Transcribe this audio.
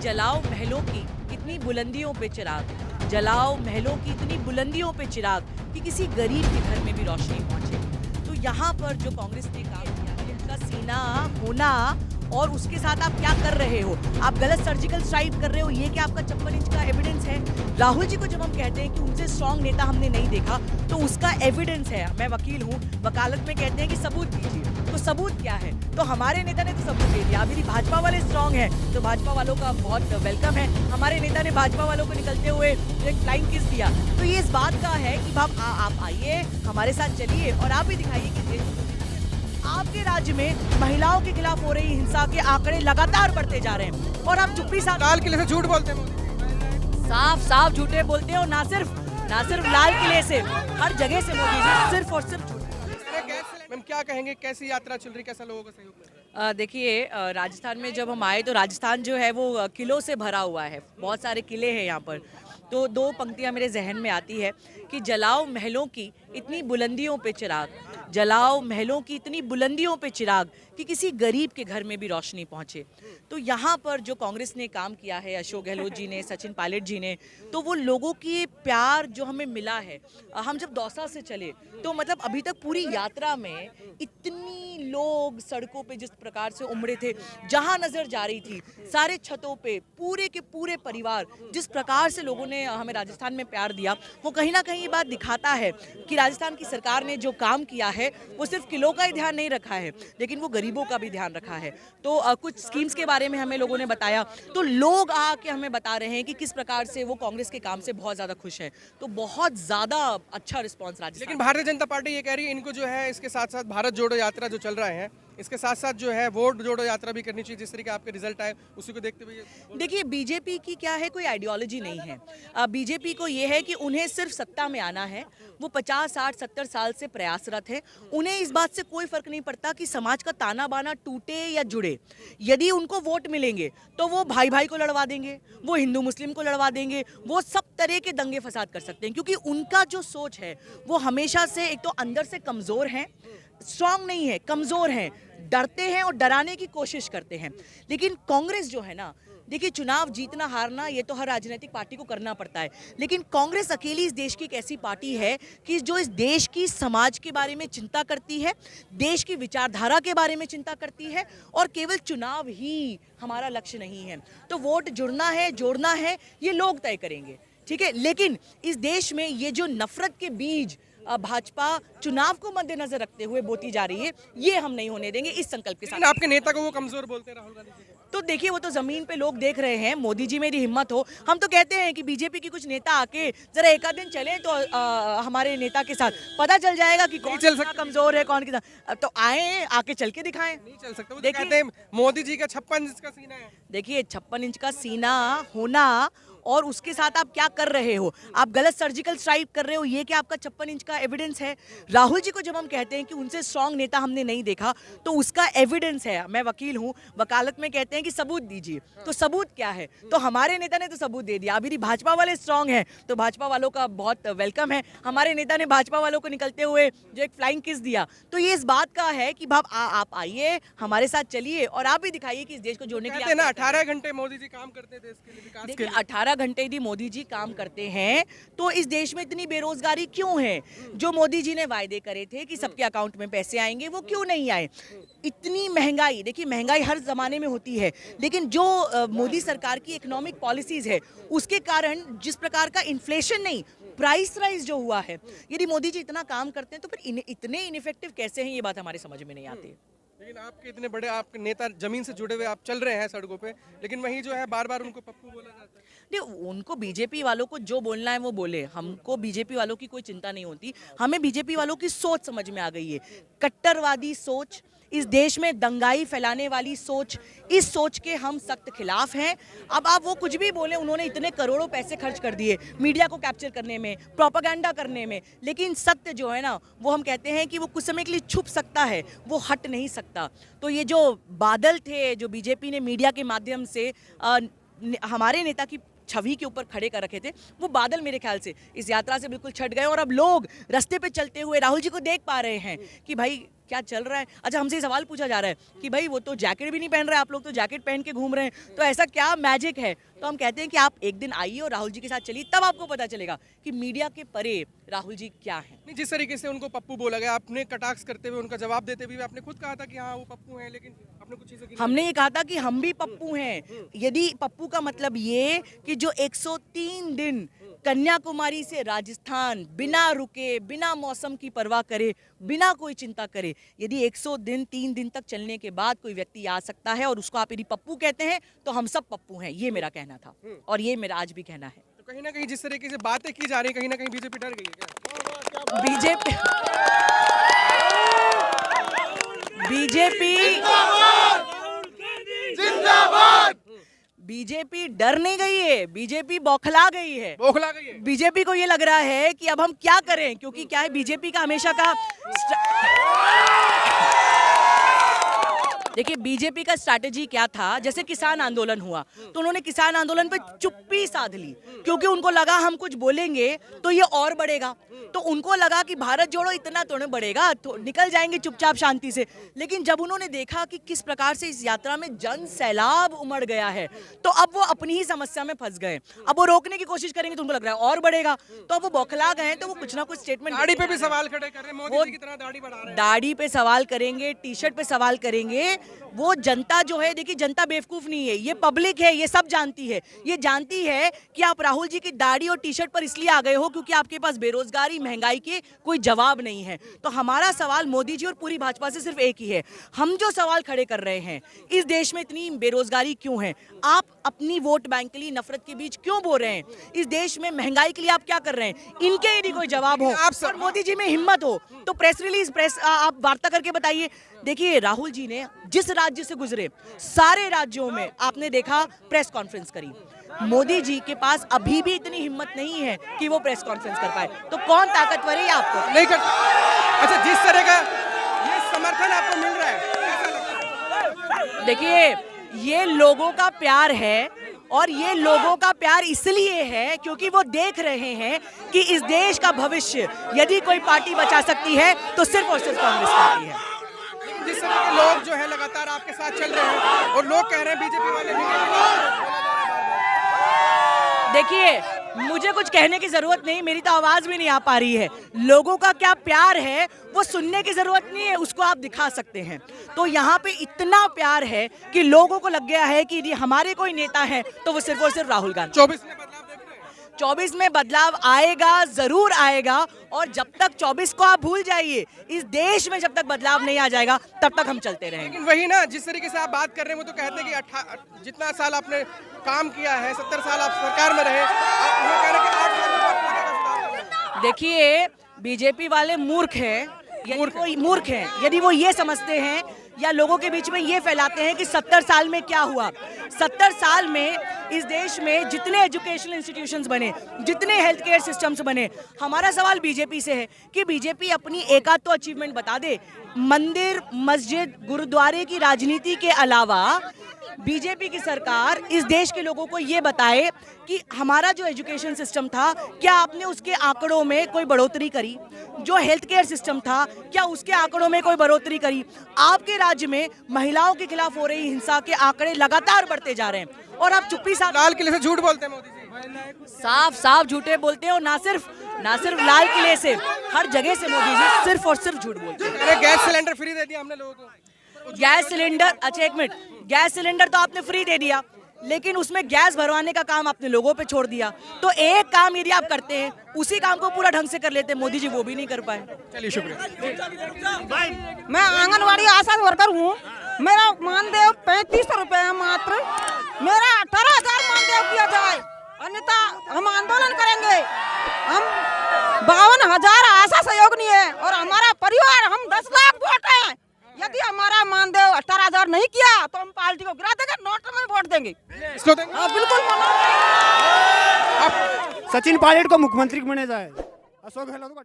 जलाओ महलों की इतनी बुलंदियों पे चिराग, जलाओ महलों की इतनी बुलंदियों पे चिराग कि किसी गरीब के घर में भी रोशनी पहुंचे। तो यहाँ पर जो कांग्रेस ने काम किया है, उनका सीना होना और उसके साथ आप क्या कर रहे हो, आप गलत सर्जिकल स्ट्राइक कर रहे हो, ये क्या आपका 56 इंच का एविडेंस है? राहुल जी को जब हम कहते हैं कि उनसे स्ट्रांग नेता हमने नहीं देखा, तो उसका एविडेंस है। मैं वकील हूँ, वकालत में कहते हैं कि सबूत दीजिए, तो सबूत क्या है? तो हमारे नेता ने तो सबूत दे दिया। मेरी भाजपा वाले स्ट्रांग हैं, तो भाजपा वालों का बहुत वेलकम है। हमारे नेता ने भाजपा वालों को निकलते हुए एक फ्लाइंग किस दिया। तो ये इस बात का है कि आप आइए, हमारे साथ चलिए और आप भी दिखाइए कि देश आपके राज्य में महिलाओं के खिलाफ हो रही हिंसा के आंकड़े लगातार बढ़ते जा रहे हैं और आप चुप्पी साथ लाल किले से झूठ बोलते हैं, साफ साफ झूठे बोलते हो। ना सिर्फ लाल किले से, हर जगह से मोदी जी सिर्फ और सिर्फ झूठ। मैम क्या कहेंगे, कैसी यात्रा चल रही, कैसा लोगों का सहयोग मिल रहा है? देखिए, राजस्थान में जब हम आए तो राजस्थान जो है वो किलों से भरा हुआ है, बहुत सारे किले हैं यहाँ पर। तो दो पंक्तियाँ मेरे जहन में आती है कि जलाओ महलों की इतनी बुलंदियों पे चिराग, जलाओ महलों की इतनी बुलंदियों पे चिराग कि किसी गरीब के घर में भी रोशनी पहुंचे। तो यहाँ पर जो कांग्रेस ने काम किया है, अशोक गहलोत जी ने, सचिन पायलट जी ने, तो वो लोगों की प्यार जो हमें मिला है। हम जब दौसा से चले तो मतलब अभी तक पूरी यात्रा में इतनी लोग सड़कों पे जिस प्रकार से उमड़े थे, जहाँ नजर जा रही थी सारे छतों पे पूरे के पूरे परिवार, जिस प्रकार से लोगों ने हमें राजस्थान में प्यार दिया, वो कहीं ना कहीं ये बात दिखाता है कि राजस्थान की सरकार ने जो काम किया है वो सिर्फ किलों का ही ध्यान नहीं रखा है, लेकिन वो गरीबों का भी ध्यान रखा है। तो कुछ स्कीम्स के बारे में हमें लोगों ने बताया, तो लोग आके हमें बता रहे हैं कि किस प्रकार से वो कांग्रेस के काम से बहुत ज्यादा खुश हैं। तो बहुत ज्यादा अच्छा रिस्पॉन्स राजस्थान। लेकिन भारतीय जनता पार्टी ये कह रही है इनको जो है इसके साथ साथ भारत जोड़ो यात्रा जो चल रहा है, इसके साथ साथ जो है वोट जोड़ो यात्रा भी करनी चाहिए, जिस तरीके आपके रिजल्ट आए उसी को देखते हुए। देखिए, बीजेपी की क्या है, कोई आइडियोलॉजी नहीं है। बीजेपी को ये है कि उन्हें सिर्फ सत्ता में आना है। वो 50, 60, 70 साल से प्रयासरत है। उन्हें इस बात से कोई फर्क नहीं पड़ता कि समाज का ताना बाना टूटे या जुड़े। यदि उनको वोट मिलेंगे तो वो भाई भाई को लड़वा देंगे, वो हिंदू मुस्लिम को लड़वा देंगे, वो सब तरह के दंगे फसाद कर सकते हैं, क्योंकि उनका जो सोच है वो हमेशा से एक तो अंदर से कमजोर है, स्ट्रांग नहीं है, कमजोर हैं, डरते हैं और डराने की कोशिश करते हैं। लेकिन कांग्रेस जो है ना, देखिए, चुनाव जीतना हारना ये तो हर राजनीतिक पार्टी को करना पड़ता है, लेकिन कांग्रेस अकेली इस देश की एक ऐसी पार्टी है कि जो इस देश की समाज के बारे में चिंता करती है, देश की विचारधारा के बारे में चिंता करती है, और केवल चुनाव ही हमारा लक्ष्य नहीं है। तो वोट जुड़ना है, जोड़ना है, ये लोग तय करेंगे, ठीक है। लेकिन इस देश में ये जो नफरत के बीज भाजपा चुनाव को मद्देनजर रखते हुए बोती जा रही है, ये हम नहीं होने देंगे, इस संकल्प के साथ। आपके नेता को वो कमजोर बोलते हैं राहुल गांधी जी को? तो देखिए, वो तो जमीन पे लोग देख रहे हैं। मोदी जी मेरी हिम्मत हो, हम तो कहते हैं कि बीजेपी की कुछ नेता आके जरा एक आध दिन चले तो हमारे नेता के साथ पता चल जाएगा कि कौन चल सकता कमजोर है, कौन कितना। तो आए, आके चल के दिखाएं। नहीं चल सकते। वो तो कहते हैं मोदी जी का 56 इंच का सीना है। देखिए, 56 इंच का सीना होना और उसके साथ आप क्या कर रहे हो, आप गलत सर्जिकल स्ट्राइक कर रहे हो, ये क्या आपका 56 इंच का एविडेंस है? राहुल जी को जब हम कहते हैं कि उनसे स्ट्रांग नेता हमने नहीं देखा, तो उसका एविडेंस है। मैं वकील हूँ, वकालत में कहते हैं कि सबूत दीजिए, तो सबूत क्या है? तो हमारे नेता ने तो सबूत दे दिया। मेरी भाजपा वाले स्ट्रांग हैं, तो भाजपा वालों का बहुत वेलकम है। हमारे नेता ने भाजपा वालों को निकलते हुए जो एक फ्लाइंग किस दिया। तो ये इस बात का है कि आप आइए, हमारे साथ चलिए और आप भी दिखाइए कि इस देश को जोड़ने के लिए 18 घंटे मोदी जी काम करते हैं देश के लिए, विकास के लिए। 18 घंटे यदि मोदी जी काम करते हैं तो इस देश में इतनी बेरोजगारी क्यों है? जो मोदी जी ने वायदे करे थे कि सबके अकाउंट में पैसे आएंगे, वो क्यों नहीं आए? इतनी महंगाई, देखिए, महंगाई हर जमाने में होती है, लेकिन जो मोदी सरकार की इकोनॉमिक पॉलिसीज है उसके कारण जिस प्रकार का इन्फ्लेशन नहीं, प्राइस राइज जो हुआ है, यदि मोदी जी इतना काम करते हैं तो फिर इतने इनइफेक्टिव कैसे हैं, ये बात हमारे समझ में नहीं आती। लेकिन आपके इतने बड़े आपके नेता जमीन से जुड़े हुए आप चल रहे हैं सड़कों पे, लेकिन वहीं जो है बार बार उनको पप्पू बोला जाता है। नहीं, उनको बीजेपी वालों को जो बोलना है वो बोले, हमको बीजेपी वालों की कोई चिंता नहीं होती। हमें बीजेपी वालों की सोच समझ में आ गई है, कट्टरवादी सोच, इस देश में दंगाई फैलाने वाली सोच, इस सोच के हम सख्त खिलाफ हैं। अब आप वो कुछ भी बोले, उन्होंने इतने करोड़ों पैसे खर्च कर दिए मीडिया को कैप्चर करने में, प्रोपेगेंडा करने में, लेकिन सत्य जो है ना, वो हम कहते हैं कि वो कुछ समय के लिए छुप सकता है, वो हट नहीं सकता। तो ये जो बादल थे जो बीजेपी ने मीडिया के माध्यम से हमारे नेता की छवि के ऊपर खड़े कर रखे थे, वो बादल मेरे ख्याल से इस यात्रा से बिल्कुल छट गए, और अब लोग रास्ते पे चलते हुए राहुल जी को देख पा रहे हैं कि भाई क्या चल रहा है? अच्छा, हमसे ये सवाल पूछा जा रहा है कि भाई वो तो जैकेट भी नहीं पहन रहे, आप लोग तो जैकेट पहन के घूम रहे हैं, तो ऐसा क्या मैजिक है? तो हम कहते हैं कि आप एक दिन आइए और राहुल जी के साथ चलिए, तब आपको पता चलेगा कि मीडिया के परे राहुल जी क्या हैं। नहीं, जिस तरीके से उनको पप्पू बोला गया, आपने कटाक्ष करते हुए उनका जवाब देते हुए आपने खुद कहा था कि हाँ वो पप्पू हैं, लेकिन आपने कुछ चीज़ों की हमने ये कहा था कि हम भी पप्पू हैं। यदि पप्पू का मतलब ये कि जो 103 दिन कन्याकुमारी से राजस्थान बिना रुके, बिना मौसम की परवाह करे, बिना कोई चिंता करे, यदि 3 दिन तक चलने के बाद कोई व्यक्ति आ सकता है और उसको आप यदि पप्पू कहते हैं तो हम सब पप्पू हैं, ये मेरा कहना था और ये मेरा आज भी कहना है। तो कहीं ना कहीं जिस तरीके से बातें की जा रही है, कहीं ना कहीं बीजेपी डर गई है क्या? बीजेपी डर नहीं गई है, बीजेपी बौखला गई है। बौखला गई है। बीजेपी को ये लग रहा है कि अब हम क्या करें, क्योंकि क्या है, बीजेपी का हमेशा का देखिए बीजेपी का स्ट्रैटेजी क्या था, जैसे किसान आंदोलन हुआ तो उन्होंने किसान आंदोलन पे चुप्पी साध ली, क्योंकि उनको लगा हम कुछ बोलेंगे तो ये और बढ़ेगा, तो उनको लगा कि भारत जोड़ो इतना तो नहीं बढ़ेगा, तो निकल जाएंगे चुपचाप शांति से। लेकिन जब उन्होंने देखा कि किस प्रकार से इस यात्रा में जन सैलाब उमड़ गया है, तो अब वो अपनी ही समस्या में फंस गए। अब वो रोकने की कोशिश करेंगे तो उनको लग रहा है और बढ़ेगा, तो अब वो बौखला गए, तो वो कुछ ना कुछ स्टेटमेंट दाढ़ी पे भी सवाल खड़े कर रहे हैं, मोदी जी की तरह दाढ़ी बढ़ा रहे हैं। दाढ़ी पे सवाल करेंगे, टी शर्ट पे सवाल करेंगे। वो जनता जो है, देखिए जनता बेवकूफ नहीं है, ये पब्लिक है, ये सब जानती है, ये जानती है कि आप राहुल जी की दाढ़ी और टी शर्ट पर इसलिए आ गए हो क्योंकि आपके पास बेरोजगारी, महंगाई के कोई जवाब नहीं है। तो हमारा सवाल मोदी जी और पूरी भाजपा से सिर्फ एक ही है, हम जो सवाल खड़े कर रहे हैं, इस देश में इतनी बेरोजगारी क्यों है, आप अपनी वोट बैंक के लिए नफरत के बीच क्यों बो रहे हैं, इस देश में महंगाई के लिए आप क्या कर रहे हैं, इनके यदि कोई जवाब हो और मोदी जी में हिम्मत हो तो प्रेस रिलीज, आप वार्ता करके बताइए। देखिए राहुल जी ने जिस राज्य से गुजरे सारे राज्यों में आपने देखा प्रेस कॉन्फ्रेंस करी, मोदी जी के पास अभी भी इतनी हिम्मत नहीं है कि वो प्रेस कॉन्फ्रेंस कर पाए, तो कौन ताकतवर है आपको नहीं कर। अच्छा, जिस तरह का ये समर्थन आपको मिल रहा है, देखिए ये लोगों का प्यार है, और ये लोगों का प्यार इसलिए है क्योंकि वो देख रहे हैं कि इस देश का भविष्य यदि कोई पार्टी बचा सकती है तो सिर्फ और सिर्फ कांग्रेस पार्टी है। जिस तरह के लोग जो है लगातार आपके साथ चल रहे हैं और लोग कह रहे हैं बीजेपी वाले देखिए मुझे कुछ कहने की जरूरत नहीं, मेरी तो आवाज भी नहीं आ पा रही है। लोगों का क्या प्यार है वो सुनने की जरूरत नहीं है, उसको आप दिखा सकते हैं। तो यहाँ पे इतना प्यार है कि लोगों को लग गया है कि यदि हमारे कोई नेता है तो वो सिर्फ और सिर्फ राहुल गांधी। 24 में बदलाव आएगा, जरूर आएगा, और जब तक 24 को आप भूल जाइए, इस देश में जब तक बदलाव नहीं आ जाएगा तब तक हम चलते रहेंगे। लेकिन वही ना, जिस तरीके से आप बात कर रहे हैं वो तो कहते हैं कि जितना साल आपने काम किया है, 70 साल आप सरकार में रहे, आप ये कह रहे हैं कि 8 साल में। देखिए बीजेपी वाले मूर्ख हैं, यदि वो ये समझते हैं या लोगों के बीच में ये फैलाते हैं कि 70 साल में क्या हुआ। 70 साल में इस देश में जितने एजुकेशनल इंस्टीट्यूशंस बने, जितने हेल्थ केयर सिस्टम्स बने, हमारा सवाल बीजेपी से है कि बीजेपी अपनी एकाध तो अचीवमेंट बता दे। मंदिर, मस्जिद, गुरुद्वारे की राजनीति के अलावा बीजेपी की सरकार इस देश के लोगों को ये बताए कि हमारा जो एजुकेशन सिस्टम था, क्या आपने उसके आंकड़ों में कोई बढ़ोतरी करी, जो हेल्थ केयर सिस्टम था क्या उसके आंकड़ों में कोई बढ़ोतरी करी। आपके राज्य में महिलाओं के खिलाफ हो रही हिंसा के आंकड़े लगातार बढ़ते जा रहे हैं और आप चुप्पी साथ लाल किले से झूठ बोलते हैं मोदी जी, साफ झूठे बोलते हैं। और ना सिर्फ लाल किले से, हर जगह से मोदी जी सिर्फ और सिर्फ झूठ बोलते हैं। अरे गैस सिलेंडर फ्री दे दिया हमने लोगों को। गैस सिलेंडर, अच्छा एक मिनट, गैस सिलेंडर तो आपने फ्री दे दिया, लेकिन उसमें गैस भरवाने का काम आपने लोगों पे छोड़ दिया। तो एक काम यदि आप करते हैं, उसी काम को पूरा ढंग से कर लेते, मोदी जी वो भी नहीं कर पाए। चलिए शुक्रिया। मैं आंगनवाड़ी आशा वर्कर हूँ, मेरा मानदेय 3500 रुपए है मात्र, मेरा 18,000 मानदेय किया जाए, अन्यथा हम आंदोलन करेंगे। हम 52,000 आशा सहयोगिनी है और हमारा परिवार, हम 10 लाख वोट हैं। यदि हमारा मानदेय 18,000 नहीं किया तो हम पार्टी को गिरा देंगे, नोट में वोट देंगे। इसको देंगे? हाँ बिल्कुल। सचिन पायलट को मुख्यमंत्री बने जाए, अशोक गहलोत को